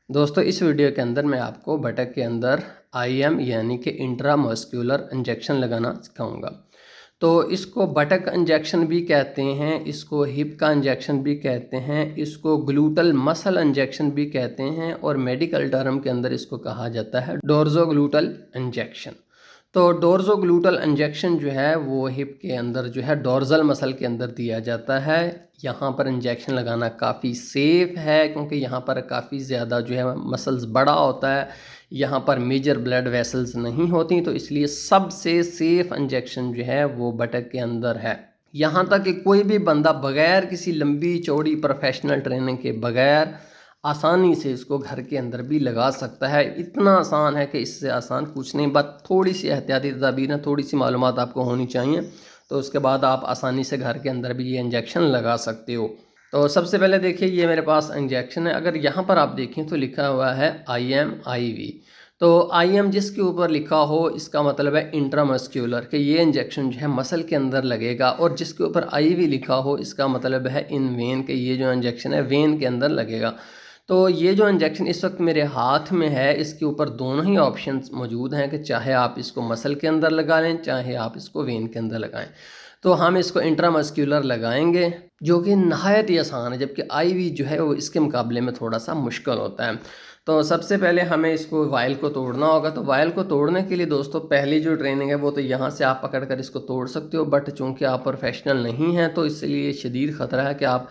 दोस्तों इस वीडियो के अंदर मैं आपको बटक के अंदर IM यानी कि इंट्रामस्क्यूलर इंजेक्शन लगाना सिखाऊंगा। तो इसको बटक इंजेक्शन भी कहते हैं, इसको हिप का इंजेक्शन भी कहते हैं, इसको ग्लूटल मसल इंजेक्शन भी कहते हैं और मेडिकल टर्म के अंदर इसको कहा जाता है डोर्जोग्लूटल इंजेक्शन। तो डोर्जोग्लूटल इंजेक्शन जो है वो हिप के अंदर जो है डोर्जल मसल के अंदर दिया जाता है। यहाँ पर इंजेक्शन लगाना काफ़ी सेफ़ है क्योंकि यहाँ पर काफ़ी ज़्यादा जो है मसल्स बड़ा होता है, यहाँ पर मेजर ब्लड वेसल्स नहीं होती, तो इसलिए सबसे सेफ़ इंजेक्शन जो है वो बटक के अंदर है। यहाँ तक कि कोई भी बंदा बग़ैर किसी लंबी चौड़ी प्रोफेशनल ट्रेनिंग के बग़ैर आसानी से इसको घर के अंदर भी लगा सकता है। इतना आसान है कि इससे आसान कुछ नहीं, बस थोड़ी सी एहतियाती तदबीर, थोड़ी सी मालूमात आपको होनी चाहिए, तो उसके बाद आप आसानी से घर के अंदर भी ये इंजेक्शन लगा सकते हो। तो सबसे पहले देखिए ये मेरे पास इंजेक्शन है। अगर यहाँ पर आप देखें तो लिखा हुआ है IM IV। तो IM जिसके ऊपर लिखा हो इसका मतलब है इंट्रामस्क्यूलर, कि ये इंजेक्शन जो है मसल के अंदर लगेगा, और जिसके ऊपर IV लिखा हो इसका मतलब है इन वेन, के ये जो इंजेक्शन है वेन के अंदर लगेगा। तो ये जो इंजेक्शन इस वक्त मेरे हाथ में है इसके ऊपर दोनों ही ऑप्शंस मौजूद हैं कि चाहे आप इसको मसल के अंदर लगा लें, चाहे आप इसको वेन के अंदर लगाएं। तो हम इसको इंट्रामस्क्यूलर लगाएंगे जो कि नहायत ही आसान है, जबकि IV जो है वो इसके मुकाबले में थोड़ा सा मुश्किल होता है। तो सबसे पहले हमें इसको वायल को तोड़ना होगा। तो वायल को तोड़ने के लिए दोस्तों पहली जो ट्रेनिंग है वो तो यहाँ से आप पकड़ कर इसको तोड़ सकते हो, बट चूँकि आप प्रोफेशनल नहीं हैं तो इसलिए शदीद ख़तरा है कि आप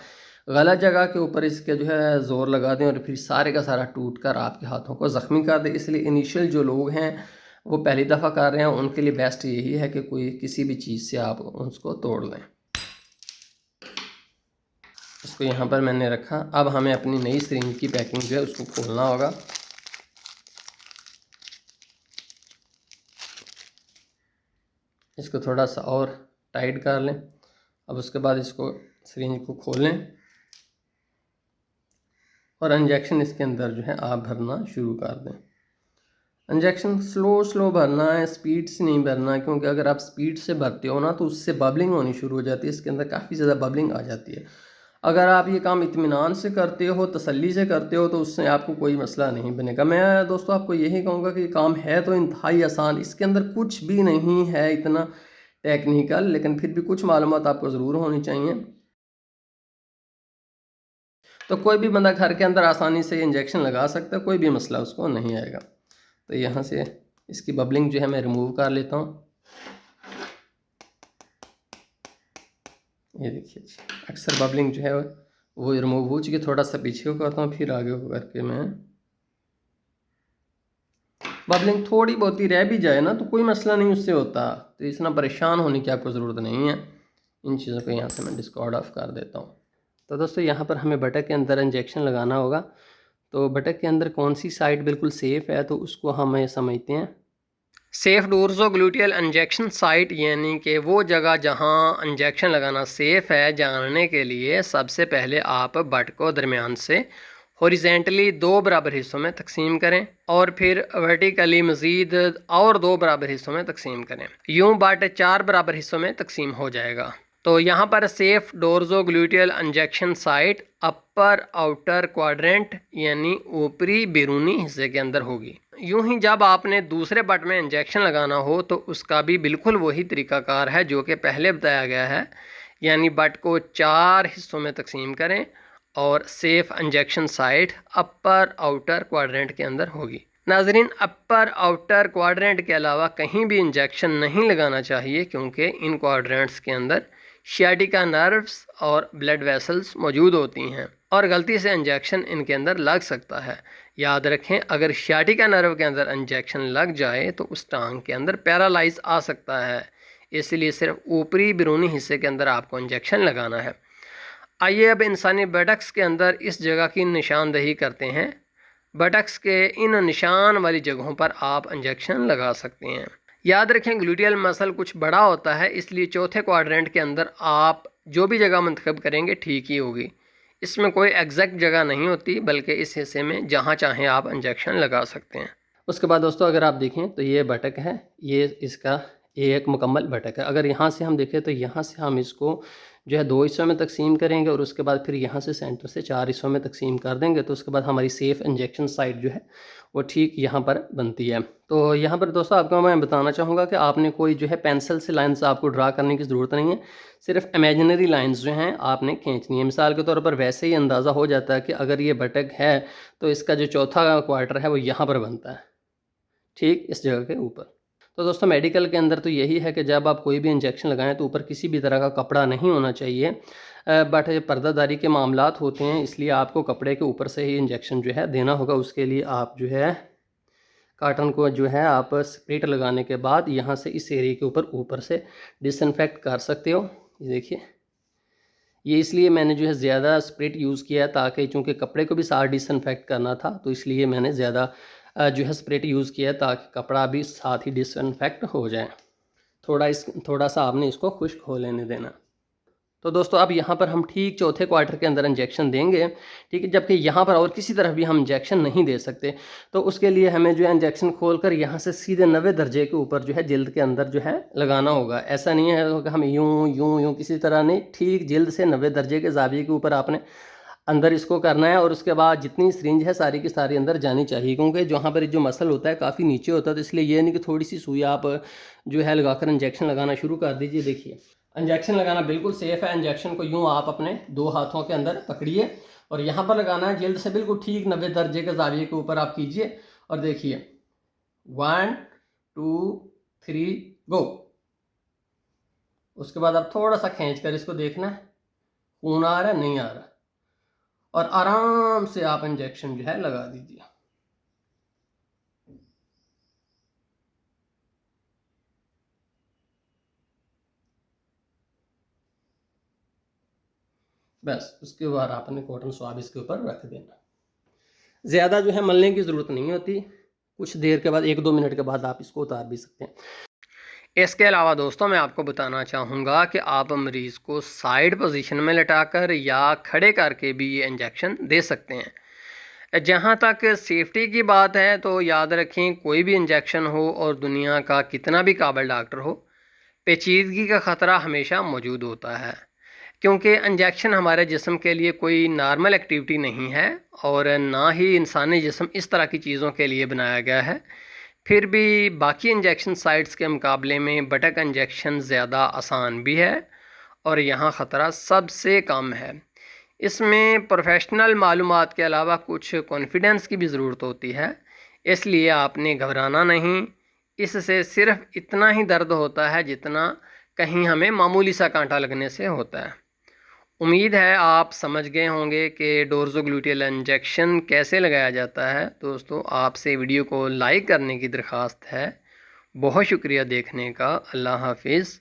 गलत जगह के ऊपर इसके जो है ज़ोर लगा दें और फिर सारे का सारा टूट कर आपके हाथों को ज़ख्मी कर दे। इसलिए इनिशियल जो लोग हैं वो पहली दफ़ा कर रहे हैं उनके लिए बेस्ट यही है कि कोई किसी भी चीज़ से आप उसको तोड़ लें। इसको यहाँ पर मैंने रखा। अब हमें अपनी नई सिरिंज की पैकिंग जो है उसको खोलना होगा। इसको थोड़ा सा और टाइट कर लें। अब उसके बाद इसको सिरिंज को खोल लें और इंजेक्शन इसके अंदर जो है आप भरना शुरू कर दें। इंजेक्शन स्लो भरना है, स्पीड से नहीं भरना, क्योंकि अगर आप स्पीड से भरते हो ना तो उससे बबलिंग होनी शुरू हो जाती है, इसके अंदर काफ़ी ज़्यादा बबलिंग आ जाती है। अगर आप ये काम इत्मीनान से करते हो, तसल्ली से करते हो, तो उससे आपको कोई मसला नहीं बनेगा। मैं दोस्तों आपको यही कहूँगा कि काम है तो इंतहाई आसान, इसके अंदर कुछ भी नहीं है इतना टेक्निकल, लेकिन फिर भी कुछ मालूमात आपको ज़रूर होनी चाहिए। तो कोई भी बंदा घर के अंदर आसानी से इंजेक्शन लगा सकता है, कोई भी मसला उसको नहीं आएगा। तो यहाँ से इसकी बबलिंग जो है मैं रिमूव कर लेता हूँ। ये देखिए अक्सर बबलिंग जो है वो रिमूव हो चुकी है। थोड़ा सा पीछे को करता हूँ फिर आगे को करके मैं, बबलिंग थोड़ी बहुत ही रह भी जाए ना तो कोई मसला नहीं उससे होता, तो इतना परेशान होने की आपको ज़रूरत नहीं है। इन चीज़ों को यहाँ से मैं डिस्कार्ड ऑफ कर देता हूँ। तो दोस्तों यहाँ पर हमें बटक के अंदर इंजेक्शन लगाना होगा। तो बटक के अंदर कौन सी साइड बिल्कुल सेफ़ है तो उसको हमें समझते हैं। सेफ़ डोर्जोग्लूटियल इंजेक्शन साइट यानी कि वो जगह जहां इंजेक्शन लगाना सेफ़ है, जानने के लिए सबसे पहले आप बट को दरमियान से हॉरिजेंटली 2 बराबर हिस्सों में तकसीम करें और फिर वर्टिकली मज़ीद और 2 बराबर हिस्सों में तकसीम करें। यूं बट 4 बराबर हिस्सों में तकसीम हो जाएगा। तो यहाँ पर सेफ़ डोर्जोग्लूटियल इंजेक्शन साइट अपर आउटर क्वाड्रेंट यानी ऊपरी बैरूनी हिस्से के अंदर होगी। यूं ही जब आपने दूसरे बट में इंजेक्शन लगाना हो तो उसका भी बिल्कुल वही तरीकाकार है जो कि पहले बताया गया है, यानी बट को 4 हिस्सों में तकसीम करें और सेफ इंजेक्शन साइट अपर आउटर क्वाड्रेंट के अंदर होगी। नाजरीन, अपर आउटर क्वाड्रेंट के अलावा कहीं भी इंजेक्शन नहीं लगाना चाहिए क्योंकि इन क्वाड्रेंट्स के अंदर शियाटिका नर्व्स और ब्लड वेसल्स मौजूद होती हैं और गलती से इंजेक्शन इनके अंदर लग सकता है। याद रखें, अगर शियाटिका नर्व के अंदर इंजेक्शन लग जाए तो उस टांग के अंदर पैरालाइज आ सकता है, इसलिए सिर्फ ऊपरी बैरूनी हिस्से के अंदर आपको इंजेक्शन लगाना है। आइए अब इंसानी बटक्स के अंदर इस जगह की निशानदही करते हैं। बटक्स के इन निशान वाली जगहों पर आप इंजेक्शन लगा सकते हैं। याद रखें, ग्लूटियल मसल कुछ बड़ा होता है, इसलिए चौथे क्वाड्रेंट के अंदर आप जो भी जगह मंतखब करेंगे ठीक ही होगी। इसमें कोई एग्जैक्ट जगह नहीं होती, बल्कि इस हिस्से में जहाँ चाहें आप इंजेक्शन लगा सकते हैं। उसके बाद दोस्तों अगर आप देखें तो ये बटक है, ये इसका एक मुकम्मल बटक है। अगर यहाँ से हम देखें तो यहाँ से हम इसको जो है 2 हिस्सों में तकसीम करेंगे और उसके बाद फिर यहाँ से सेंटर से 4 हिस्सों में तकसीम कर देंगे। तो उसके बाद हमारी सेफ़ इंजेक्शन साइट जो है वो ठीक यहाँ पर बनती है। तो यहाँ पर दोस्तों आपको मैं बताना चाहूँगा कि आपने कोई जो है पेंसिल से लाइन्स आपको ड्रा करने की ज़रूरत नहीं है, सिर्फ इमेजिनरी लाइन्स जो हैं आपने खींचनी है। मिसाल के तौर पर वैसे ही अंदाज़ा हो जाता है कि अगर ये बटक है तो इसका जो चौथा क्वार्टर है वो यहाँ पर बनता है, ठीक इस जगह के ऊपर। तो दोस्तों मेडिकल के अंदर तो यही है कि जब आप कोई भी इंजेक्शन लगाएं तो ऊपर किसी भी तरह का कपड़ा नहीं होना चाहिए, बट पर्दादारी के मामलात होते हैं, इसलिए आपको कपड़े के ऊपर से ही इंजेक्शन जो है देना होगा। उसके लिए आप जो है काटन को जो है आप स्प्रिट लगाने के बाद यहाँ से इस एरिया के ऊपर से डिसइंफेक्ट कर सकते हो। ये देखिए, ये इसलिए मैंने जो है ज़्यादा स्प्रिट यूज़ किया ताकि चूँकि कपड़े को भी साथ डिसइंफेक्ट करना था, तो इसलिए मैंने ज़्यादा जो है स्प्रिट यूज़ किया ताकि कपड़ा भी साथ ही डिसइंफेक्ट हो जाए। थोड़ा सा आपने इसको खुश्क हो लेने देना। तो दोस्तों अब यहाँ पर हम ठीक चौथे क्वार्टर के अंदर इंजेक्शन देंगे, ठीक है, जबकि यहाँ पर और किसी तरह भी हम इंजेक्शन नहीं दे सकते। तो उसके लिए हमें जो है इंजेक्शन खोलकर यहाँ से सीधे 90 दर्जे के ऊपर जो है जिल्द के अंदर जो है लगाना होगा। ऐसा नहीं है कि हम यूँ किसी तरह नहीं, ठीक जिल्द से 90 दर्जे के ज़ाविये के ऊपर आपने अंदर इसको करना है और उसके बाद जितनी सिरिंज है सारी की सारी अंदर जानी चाहिए, क्योंकि जहाँ पर जो मसल होता है काफ़ी नीचे होता है। तो इसलिए ये नहीं कि थोड़ी सी सुई आप जो है लगाकर इंजेक्शन लगाना शुरू कर दीजिए। देखिए इंजेक्शन लगाना बिल्कुल सेफ़ है। इंजेक्शन को यूँ आप अपने 2 हाथों के अंदर पकड़िए और यहाँ पर लगाना है जिल्द से बिल्कुल ठीक 90 दर्जे के ज़ाविये के ऊपर आप कीजिए और देखिए 1 2 3 गो। उसके बाद आप थोड़ा सा खींच कर इसको देखना है खून आ रहा है नहीं आ रहा, और आराम से आप इंजेक्शन जो है लगा दीजिए। बस उसके बाद आपने कॉटन स्वाब इसके ऊपर रख देना। ज़्यादा जो है मलने की ज़रूरत नहीं होती, कुछ देर के बाद 1-2 मिनट के बाद आप इसको उतार भी सकते हैं। इसके अलावा दोस्तों मैं आपको बताना चाहूँगा कि आप मरीज़ को साइड पोजीशन में लटाकर या खड़े करके भी ये इंजेक्शन दे सकते हैं। जहाँ तक सेफ्टी की बात है तो याद रखें, कोई भी इंजेक्शन हो और दुनिया का कितना भी काबिल डॉक्टर हो, पेचीदगी का ख़तरा हमेशा मौजूद होता है, क्योंकि इंजेक्शन हमारे जिस्म के लिए कोई नॉर्मल एक्टिविटी नहीं है और ना ही इंसानी जिस्म इस तरह की चीज़ों के लिए बनाया गया है। फिर भी बाकी इंजेक्शन साइट्स के मुकाबले में बटक इंजेक्शन ज़्यादा आसान भी है और यहाँ ख़तरा सबसे कम है। इसमें प्रोफेशनल मालूमात के अलावा कुछ कॉन्फिडेंस की भी ज़रूरत होती है, इसलिए आपने घबराना नहीं। इससे सिर्फ इतना ही दर्द होता है जितना कहीं हमें मामूली सा कांटा लगने से होता है। उम्मीद है आप समझ गए होंगे कि डोर्ज़ोग्लूटियल इंजेक्शन कैसे लगाया जाता है। दोस्तों आपसे वीडियो को लाइक करने की दरख्वास्त है। बहुत शुक्रिया देखने का। अल्लाह हाफिज़।